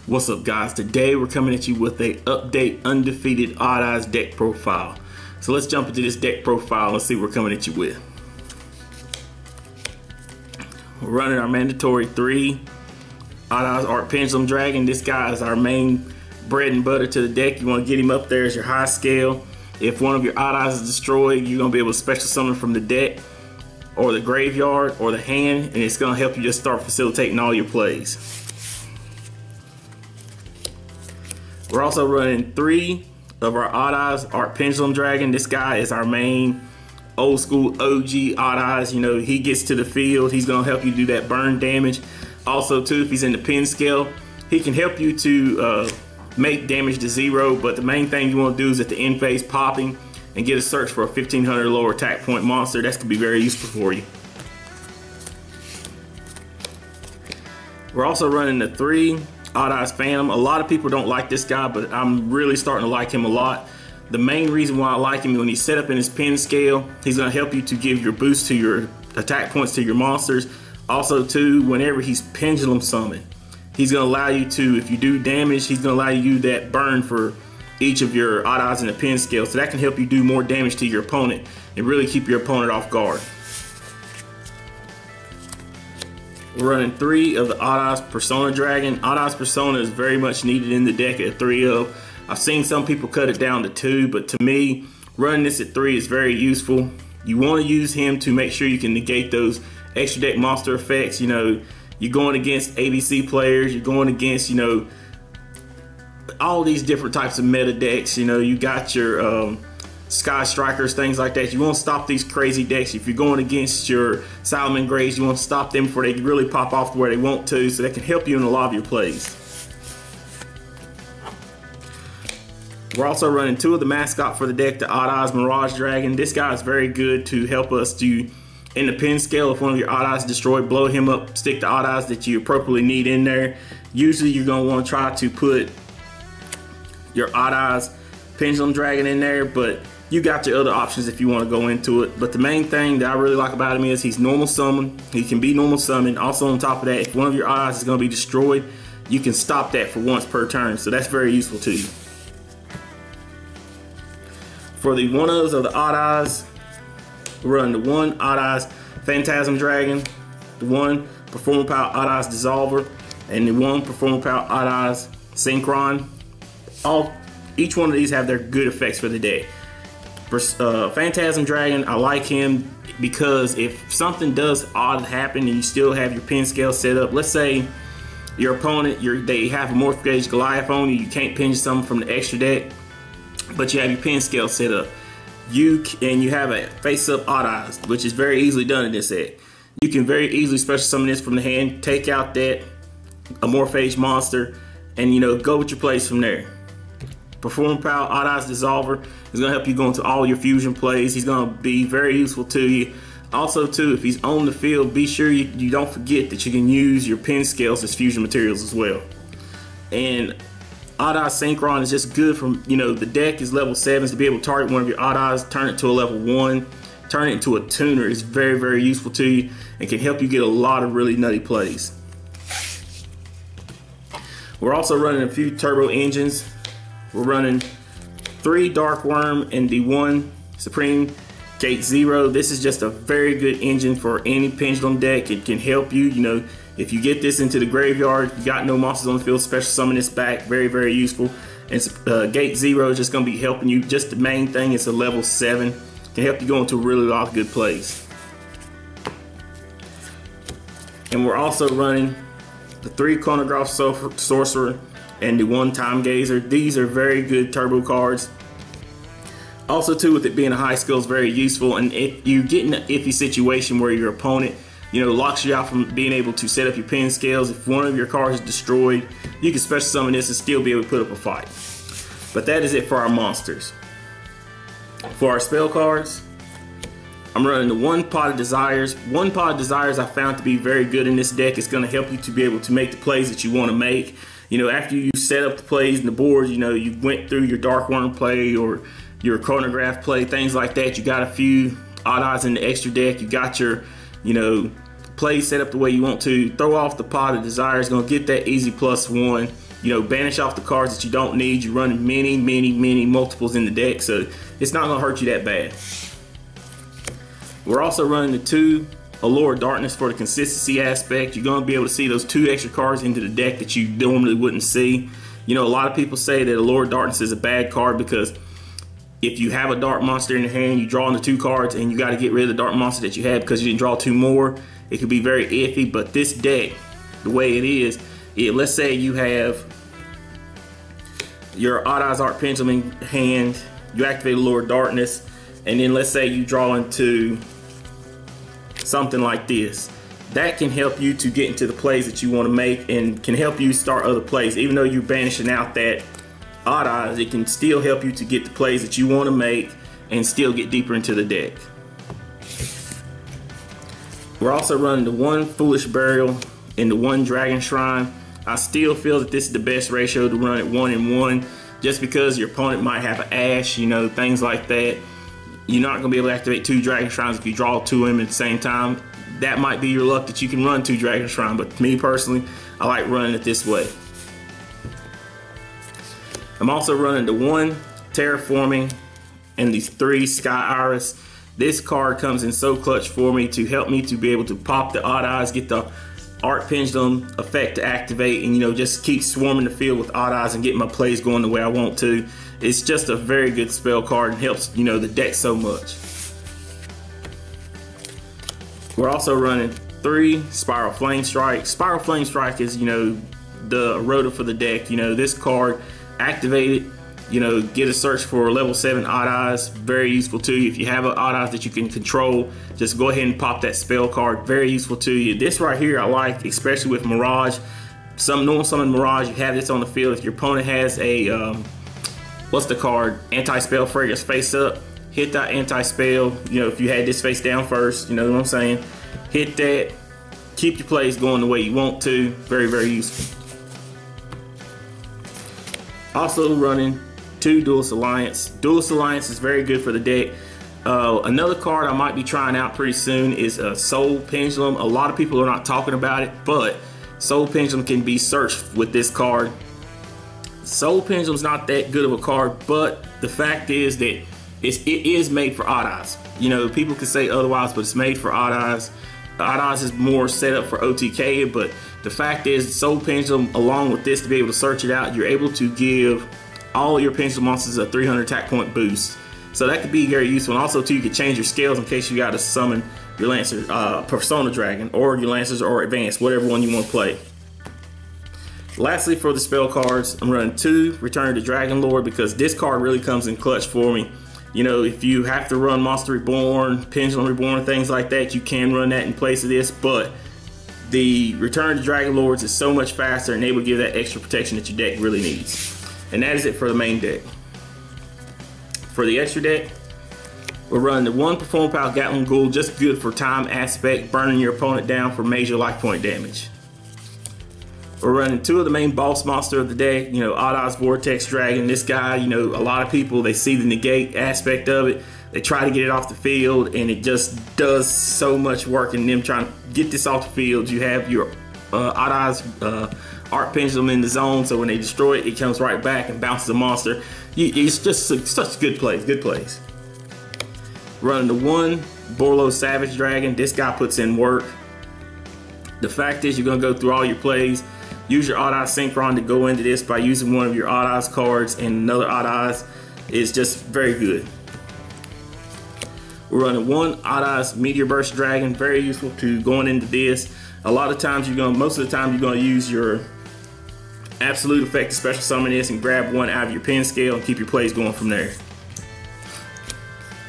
What's up, guys? Today we're coming at you with a update undefeated odd odds deck profile. So let's jump into this deck profile and see what we're coming at you with. We're running our mandatory 3 odd odds art Pendulum Dragon. This guy is our main bread and butter to the deck. You want to get him up there as your high scale. If one of your odd odds is destroyed, you're going to be able to special summon from the deck or the graveyard or the hand, and it's going to help you just start facilitating all your plays. We're also running 3 of our odd odds art Pendulum Dragon. This guy is our main old school OG odd odds. You know, he gets to the field, he's going to help you do that burn damage. Also too, if he's in the pin scale, he can help you to make damage to 0, but the main thing you want to do is at the end phase popping and get a search for a 1500 lower attack point monster. That's going to be very useful for you. We're also running the 3 odd odds Phantom. A lot of people don't like this guy, but I'm really starting to like him a lot. The main reason why I like him is when he's set up in his pin scale, he's going to help you to give your boost to your attack points to your monsters. Also too, whenever he's pendulum summoned, he's going to allow you to, if you do damage, he's going to allow you that burn for each of your odd odds in the pin scale. So that can help you do more damage to your opponent and really keep your opponent off guard. We're running 3 of the odd odds Persona Dragon. Odd odds Persona is very much needed in the deck at 3 of. I've seen some people cut it down to 2, but to me, running this at 3 is very useful. You want to use him to make sure you can negate those extra deck monster effects. You know, you're going against ABC players, you're going against, you know, all these different types of meta decks. You know, you got your Sky Strikers, things like that. You want to stop these crazy decks. If you're going against your Salomon Grays, you want to stop them before they really pop off to where they want to, so that can help you in a lot of your plays. We're also running 2 of the mascot for the deck, the odd odds Mirage Dragon. This guy is very good to help us to, in the pin scale, if one of your odd odds is destroyed, blow him up, stick the odd odds that you appropriately need in there. Usually you're going to want to try to put your odd odds Pendulum Dragon in there, but you got your other options if you want to go into it. But the main thing that I really like about him is he's normal summon. He can be normal summon. Also on top of that, if one of your odds is going to be destroyed, you can stop that for once per turn. So that's very useful to you. For the 1-ofs of the odd odds, we're running the 1 odd odds Phantasm Dragon, the 1 Performer Power odd odds Dissolver, and the 1 Performer Power odd odds Synchron. Each one of these have their good effects for the day. For Phantasm Dragon, I like him because if something does odd happen and you still have your pin scale set up, let's say your opponent, they have a Morph Gauge Goliath on you, you can't pinch something from the extra deck, but you have your pin scale set up. You have a face-up odd odds, which is very easily done in this set. You can very easily special summon this from the hand, take out that Amorphage monster, and you know, go with your plays from there. Perform Power odd odds Dissolver is going to help you go into all your fusion plays. He's going to be very useful to you. Also too, if he's on the field, be sure you don't forget that you can use your pin scales as fusion materials as well. And odd odds Synchron is just good from, you know, the deck is level 7s, to be able to target one of your odd odds, turn it to a level 1, turn it into a tuner is very, very useful to you and can help you get a lot of really nutty plays. We're also running a few turbo engines. We're running 3 Dark Worm and the 1 Supreme Gate 0. This is just a very good engine for any Pendulum deck. It can help you, you know, if you get this into the graveyard, you got no monsters on the field, special summon this back, very, very useful. And Gate 0 is just going to be helping you. Just the main thing, it's a level 7. Can help you go into a really lot of good plays. And we're also running the 3 Chronograph Sorcerer and the 1 Time Gazer. These are very good turbo cards. Also too, with it being a high skill, is very useful. And if you get in an iffy situation where your opponent, you know, locks you out from being able to set up your pin scales, if one of your cards is destroyed, you can special summon this and still be able to put up a fight. But that is it for our monsters. For our spell cards, I'm running the 1 Pot of Desires. 1 Pot of Desires I found to be very good in this deck. It's going to help you to be able to make the plays that you want to make. You know, after you set up the plays and the board, you know, you went through your Dark Worm play or your Chronograph play, things like that. You got a few odd odds in the extra deck. You got your, you know, plays set up the way you want to. Throw off the Pot of Desire is going to get that easy +1. You know, banish off the cards that you don't need. You're running many multiples in the deck, so it's not going to hurt you that bad. We're also running the 2 Allure of Darkness for the consistency aspect. You're going to be able to see those 2 extra cards into the deck that you normally wouldn't see. You know, a lot of people say that Allure of Darkness is a bad card because if you have a dark monster in your hand, you draw in the 2 cards and you got to get rid of the dark monster that you have because you didn't draw 2 more. It could be very iffy, but this deck, the way it is, let's say you have your Odd Eyes Art Pendulum in hand, you activate Allure of Darkness, and then let's say you draw into something like this. That can help you to get into the plays that you want to make and can help you start other plays. Even though you're banishing out that Odd Eyes, it can still help you to get the plays that you want to make and still get deeper into the deck. We're also running the 1 Foolish Burial and the 1 Dragon Shrine. I still feel that this is the best ratio to run at 1 and 1, just because your opponent might have an Ash, you know, things like that. You're not going to be able to activate 2 Dragon Shrines if you draw 2 of them at the same time. That might be your luck that you can run 2 Dragon Shrines, but me personally, I like running it this way. I'm also running the 1 Terraforming and these 3 Sky Iris. This card comes in so clutch for me to help me to be able to pop the Odd Eyes, get the Art Pendulum effect to activate, and you know, just keep swarming the field with Odd Eyes and get my plays going the way I want to. It's just a very good spell card and helps, you know, the deck so much. We're also running 3 Spiral Flame Strike. Spiral Flame Strike is, you know, the erota for the deck. You know, this card, activate it, you know, get a search for level 7 Odd Eyes. Very useful to you. If you have an Odd Eyes that you can control, just go ahead and pop that spell card. Very useful to you. This right here I like, especially with Mirage. Normal summon Mirage, you have this on the field. If your opponent has a what's the card? Anti-spell fragrance face up. Hit that anti-spell. You know, if you had this face down first, you know what I'm saying? Hit that. Keep your plays going the way you want to. Very useful. Also running 2 Duelist Alliance. Duelist Alliance is very good for the deck. Another card I might be trying out pretty soon is a Soul Pendulum. A lot of people are not talking about it, but Soul Pendulum can be searched with this card. Soul Pendulum's not that good of a card, but the fact is that it is made for Odd Eyes. You know, people could say otherwise, but it's made for Odd Eyes. Odd Eyes is more set up for OTK, but the fact is Soul Pendulum, along with this, to be able to search it out, you're able to give all your Pendulum monsters a 300 attack point boost. So that could be very useful. And also too, you can change your scales in case you got to summon your Lancer, Persona Dragon, or your Lancers, or Advanced, whatever one you want to play. Lastly, for the spell cards, I'm running 2 Return to Dragon Lord because this card really comes in clutch for me. You know, if you have to run Monster Reborn, Pendulum Reborn, things like that, you can run that in place of this, but the Return to Dragon Lords is so much faster and they will give that extra protection that your deck really needs. And that is it for the main deck. For the extra deck, we're running the 1 Perform Pal Gatling Ghoul, just good for time aspect, burning your opponent down for major life point damage. We're running 2 of the main boss monster of the deck, you know, Odd Eyes Vortex Dragon. This guy, you know, a lot of people, they see the negate aspect of it. They try to get it off the field, and it just does so much work in them trying to get this off the field. You have your Odd Eyes Art Pendulum in the zone, so when they destroy it, it comes right back and bounces the monster. It's just such good plays, Running the 1 Bolo Savage Dragon. This guy puts in work. The fact is, you're going to go through all your plays. Use your Odd Eyes Synchron to go into this by using one of your Odd Eyes cards, and another Odd Eyes is just very good. We're running 1 Odd Eyes Meteor Burst Dragon, very useful to going into this. A lot of times most of the time you're going to use your Absolute Effect to special summon this and grab 1 out of your pen scale and keep your plays going from there.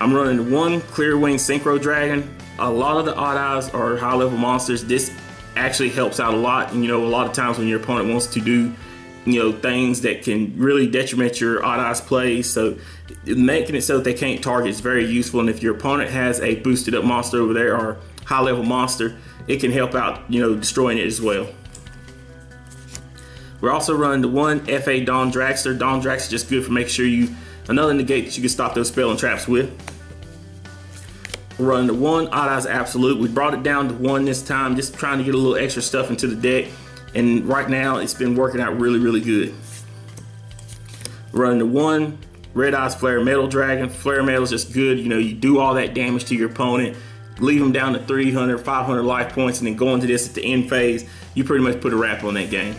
I'm running the 1 Clear Wing Synchro Dragon. A lot of the Odd Eyes are high level monsters. This actually helps out a lot, and you know, a lot of times when your opponent wants to do, you know, things that can really detriment your Odd Eyes plays, so making it so that they can't target is very useful. And if your opponent has a boosted up monster over there or high level monster, it can help out, you know, destroying it as well. We're also running the 1 FA Dawn Dragster. Dawn Dragster is just good for making sure you, another negate that you can stop those spell and traps with. We're running the 1 Odd Eyes Absolute. We brought it down to 1 this time, just trying to get a little extra stuff into the deck. And right now, it's been working out really, really good. We're running the 1 Red Eyes Flare Metal Dragon. Flare Metal is just good. You know, you do all that damage to your opponent, leave them down to 300, 500 life points, and then go into this at the end phase. You pretty much put a wrap on that game.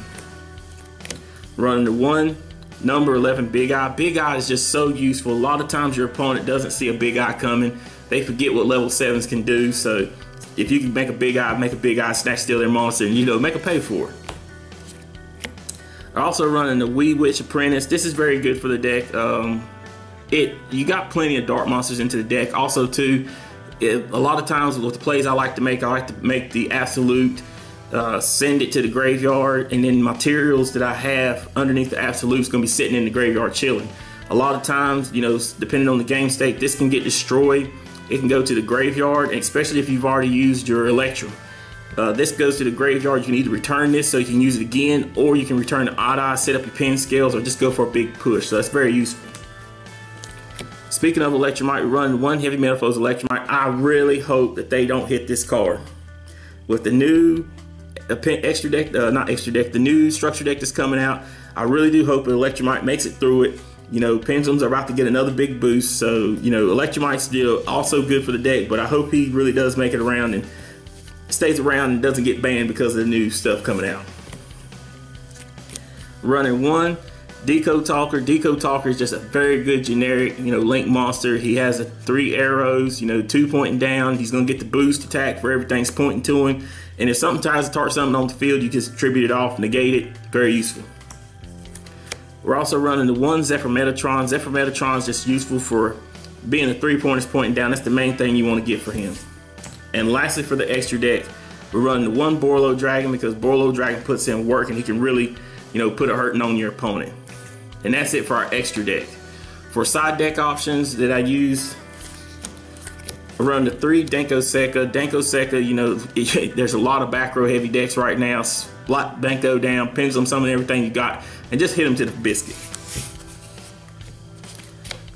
Running the 1 number 11 Big Eye. Big Eye is just so useful. A lot of times your opponent doesn't see a Big Eye coming. They forget what level 7s can do. So if you can make a Big Eye, snatch steal their monster, and, you know, make a pay for it. Also running the Wee Witch Apprentice. This is very good for the deck. You got plenty of dark monsters into the deck. Also too, a lot of times with the plays I like to make the Absolute, send it to the graveyard, and then materials that I have underneath the Absolute is going to be sitting in the graveyard chilling. A lot of times, you know, depending on the game state, this can get destroyed. It can go to the graveyard, and especially if you've already used your Electrum. This goes to the graveyard. You can either return this so you can use it again, or you can return the Odd Eye, set up your pin scales, or just go for a big push. So that's very useful. Speaking of Electromite, we're running 1 Heavy Metal Foes Electromite. I really hope that they don't hit this card. With the new the new structure deck that's coming out, I really do hope that Electromite makes it through it. You know, Pendulum's are about to get another big boost, so, you know, Electromite's still also good for the deck, but I hope he really does make it around and stays around and doesn't get banned because of the new stuff coming out. Running 1 Deco Talker. Deco Talker is just a very good generic, you know, link monster. He has 3 arrows, you know, 2 pointing down. He's gonna get the boost attack for everything's pointing to him. And if something tries to target something on the field, you just tribute it off, negate it. Very useful. We're also running the 1 Zephyr Metatron. Zephyr Metatron is just useful for being a 3-pointers pointing down. That's the main thing you want to get for him. And lastly, for the extra deck, we're running the 1 Bolo Dragon, because Bolo Dragon puts in work and he can really, you know, put a hurting on your opponent. And that's it for our extra deck. For side deck options that I use, I run the 3 Danko Sekka. Danko Sekka, you know, there's a lot of back row heavy decks right now. Lock Danko down, Pendulum, summon everything you got, and just hit them to the biscuit.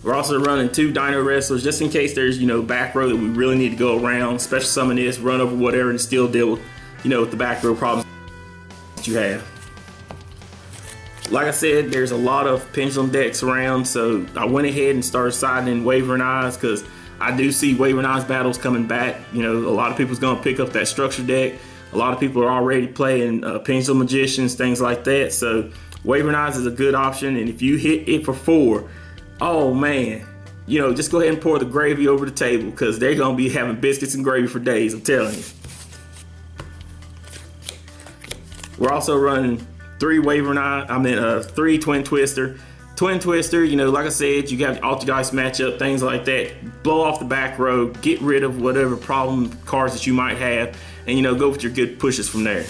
We're also running 2 Dino Wrestlers, just in case there's, you know, back row that we really need to go around. Special summon this, run over whatever, and still deal with, you know, with the back row problems that you have. Like I said, there's a lot of Pendulum decks around, so I went ahead and started siding in Wavering Eyes, because I do see Wavering Eyes battles coming back. You know, a lot of people's gonna pick up that structure deck. A lot of people are already playing Pendulum Magicians, things like that. So Wavering Eyes is a good option, and if you hit it for 4, oh man, you know, just go ahead and pour the gravy over the table, because they're gonna be having biscuits and gravy for days, I'm telling you. We're also running 3 Wavering Eyes, 3 Twin Twister. Twin Twister, you know, like I said, you got Altergeist matchup, things like that. Blow off the back row, get rid of whatever problem cards that you might have, and, you know, go with your good pushes from there.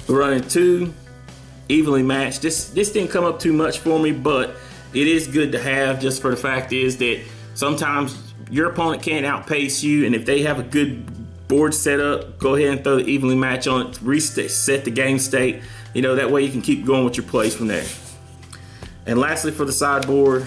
We're running 2 Evenly Matched. This didn't come up too much for me, but it is good to have, just for the fact is that sometimes your opponent can't outpace you, and if they have a good board set up, go ahead and throw the Evenly Match on it, reset the game state. You know, that way you can keep going with your plays from there. And lastly, for the sideboard,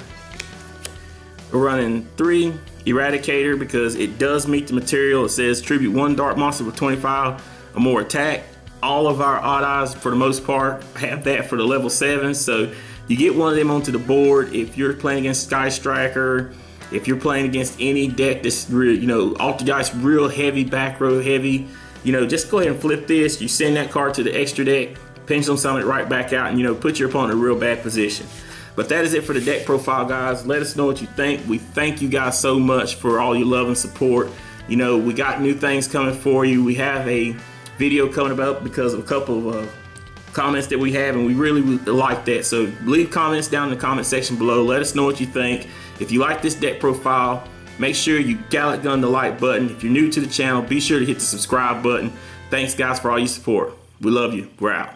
we're running 3 Eradicator, because it does meet the material. It says tribute 1 dark monster with 25 or more attack. All of our Odd Eyes, for the most part, have that for the level 7. So you get one of them onto the board. If you're playing against Sky Striker, if you're playing against any deck that's real, you know, Altergeist real heavy, back row heavy, you know, just go ahead and flip this. You send that card to the extra deck, Pendulum summon it right back out, and, you know, put your opponent in a real bad position. But that is it for the deck profile, guys. Let us know what you think. We thank you guys so much for all your love and support. You know, we got new things coming for you. We have a video coming up because of a couple of comments that we have, and we really like that. So leave comments down in the comment section below. Let us know what you think. If you like this deck profile, make sure you gallet gun the like button. If you're new to the channel, be sure to hit the subscribe button. Thanks, guys, for all your support. We love you. We're out.